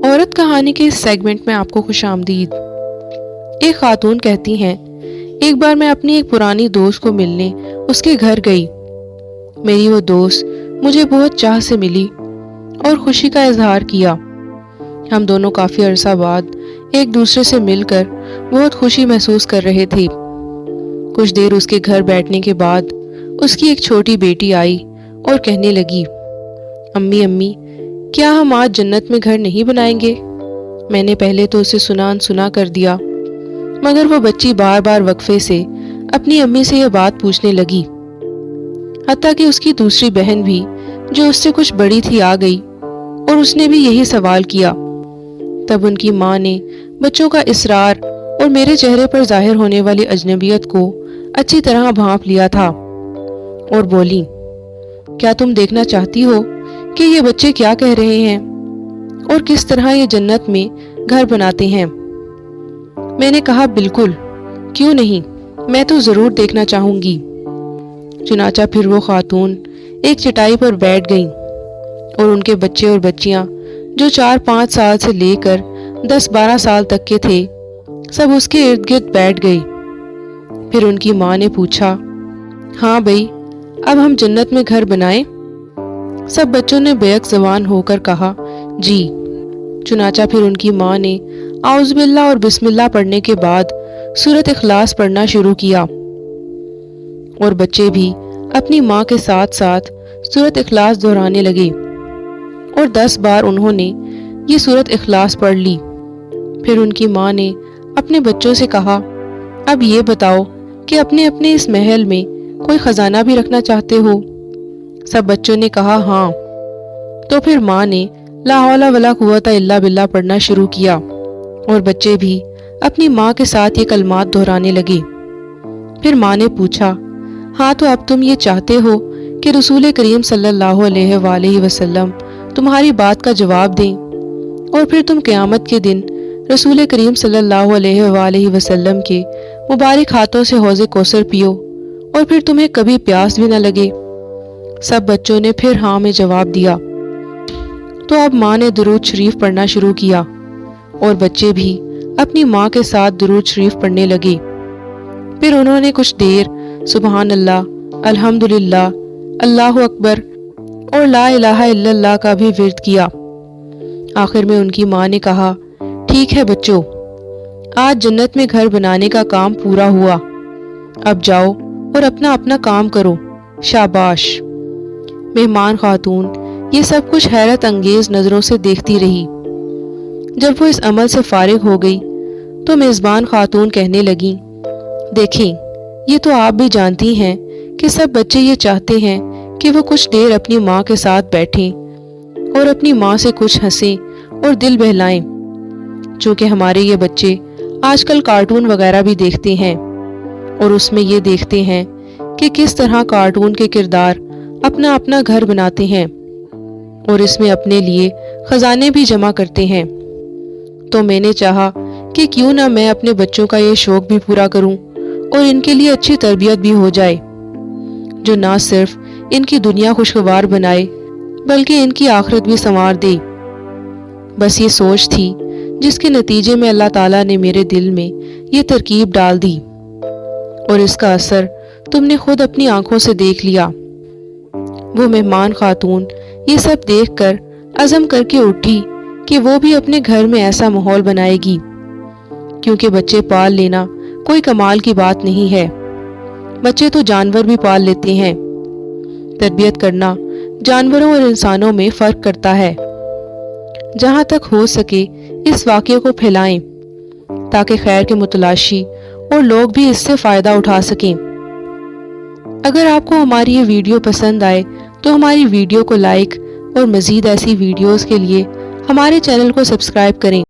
عورت کہانی کے اس سیگمنٹ میں آپ کو خوش آمدید۔ ایک خاتون کہتی ہیں، ایک بار میں اپنی ایک پرانی دوست کو ملنے اس کے گھر گئی۔ میری وہ دوست مجھے بہت چاہ سے ملی اور خوشی کا اظہار کیا۔ ہم دونوں کافی عرصہ بعد ایک دوسرے سے مل کر بہت خوشی محسوس کر رہے تھے۔ کچھ دیر اس کے گھر بیٹھنے کے بعد اس کی ایک چھوٹی بیٹی آئی اور کہنے لگی، امی کیا ہم آج جنت میں گھر نہیں بنائیں گے؟ میں نے پہلے تو اسے سنا انسنا کر دیا، مگر وہ بچی بار بار وقفے سے اپنی امی سے یہ بات پوچھنے لگی، حتیٰ کہ اس کی دوسری بہن بھی جو اس سے کچھ بڑی تھی آ گئی اور اس نے بھی یہی سوال کیا۔ تب ان کی ماں نے بچوں کا اصرار اور میرے چہرے پر ظاہر ہونے والی اجنبیت کو اچھی طرح بھانپ لیا تھا اور بولی، کیا تم دیکھنا چاہتی ہو کہ یہ بچے کیا کہہ رہے ہیں اور کس طرح یہ جنت میں گھر بناتے ہیں؟ میں نے کہا، بالکل، کیوں نہیں، میں تو ضرور دیکھنا چاہوں گی۔ چنانچہ پھر وہ خاتون ایک چٹائی پر بیٹھ گئیں اور ان کے بچے اور بچیاں جو 4-5 سال سے لے کر 10-12 سال تک کے تھے سب اس کے ارد گرد بیٹھ گئے۔ پھر ان کی ماں نے پوچھا، ہاں بھئی، اب ہم جنت میں گھر بنائیں؟ سب بچوں نے بیک زبان ہو کر کہا، جی۔ چنانچہ پھر ان کی ماں نے اعوذ باللہ اور بسم اللہ پڑھنے کے بعد سورۃ اخلاص پڑھنا شروع کیا اور بچے بھی اپنی ماں کے ساتھ ساتھ سورۃ اخلاص دہرانے لگے اور 10 بار انہوں نے یہ سورۃ اخلاص پڑھ لی۔ پھر ان کی ماں نے اپنے بچوں سے کہا، اب یہ بتاؤ کہ اپنے اپنے اس محل میں کوئی خزانہ بھی رکھنا چاہتے ہو؟ سب بچوں نے کہا، ہاں۔ تو پھر ماں نے لا حول ولا قوت الا باللہ پڑھنا شروع کیا اور بچے بھی اپنی ماں کے ساتھ یہ کلمات دہرانے لگے۔ پھر ماں نے پوچھا، ہاں تو اب تم یہ چاہتے ہو کہ رسول کریم صلی اللہ علیہ وآلہ وسلم تمہاری بات کا جواب دیں اور پھر تم قیامت کے دن رسول کریم صلی اللہ علیہ وآلہ وسلم کے مبارک ہاتھوں سے حوض کوثر پیو اور پھر تمہیں کبھی پیاس بھی نہ لگے؟ سب بچوں نے پھر ہاں میں جواب دیا۔ تو اب ماں نے درود شریف پڑھنا شروع کیا اور بچے بھی اپنی ماں کے ساتھ درود شریف پڑھنے لگے۔ پھر انہوں نے کچھ دیر سبحان اللہ، الحمدللہ، اللہ اکبر اور لا الہ الا اللہ کا بھی ورد کیا۔ آخر میں ان کی ماں نے کہا، ٹھیک ہے بچوں، آج جنت میں گھر بنانے کا کام پورا ہوا، اب جاؤ اور اپنا اپنا کام کرو، شاباش۔ مہمان خاتون یہ سب کچھ حیرت انگیز نظروں سے دیکھتی رہی۔ جب وہ اس عمل سے فارغ ہو گئی تو میزبان خاتون کہنے لگیں، دیکھیں، یہ تو آپ بھی جانتی ہیں کہ سب بچے یہ چاہتے ہیں کہ وہ کچھ دیر اپنی ماں کے ساتھ بیٹھیں اور اپنی ماں سے کچھ ہنسیں اور دل بہلائیں۔ چونکہ ہمارے یہ بچے آج کل کارٹون وغیرہ بھی دیکھتے ہیں اور اس میں یہ دیکھتے ہیں کہ کس طرح کارٹون کے کردار اپنا اپنا گھر بناتے ہیں اور اس میں اپنے لیے خزانے بھی جمع کرتے ہیں۔ تو میں نے چاہا کہ کیوں نہ میں اپنے بچوں کا یہ شوق بھی پورا کروں اور ان کے لیے اچھی تربیت بھی ہو جائے، جو نہ صرف ان کی دنیا خوشگوار بنائے بلکہ ان کی آخرت بھی سنوار دے۔ بس یہ سوچ تھی جس کے نتیجے میں اللہ تعالیٰ نے میرے دل میں یہ ترکیب ڈال دی اور اس کا اثر تم نے خود اپنی آنکھوں سے دیکھ لیا۔ وہ مہمان خاتون یہ سب دیکھ کر عزم کر کے اٹھی کہ وہ بھی اپنے گھر میں ایسا ماحول بنائے گی، کیونکہ بچے پال لینا کوئی کمال کی بات نہیں ہے، بچے تو جانور بھی پال لیتے ہیں۔ تربیت کرنا جانوروں اور انسانوں میں فرق کرتا ہے۔ جہاں تک ہو سکے اس واقعے کو پھیلائیں تاکہ خیر کے متلاشی اور لوگ بھی اس سے فائدہ اٹھا سکیں۔ اگر آپ کو ہماری یہ ویڈیو پسند آئے تو ہماری ویڈیو کو لائک اور مزید ایسی ویڈیوز کے لیے ہمارے چینل کو سبسکرائب کریں۔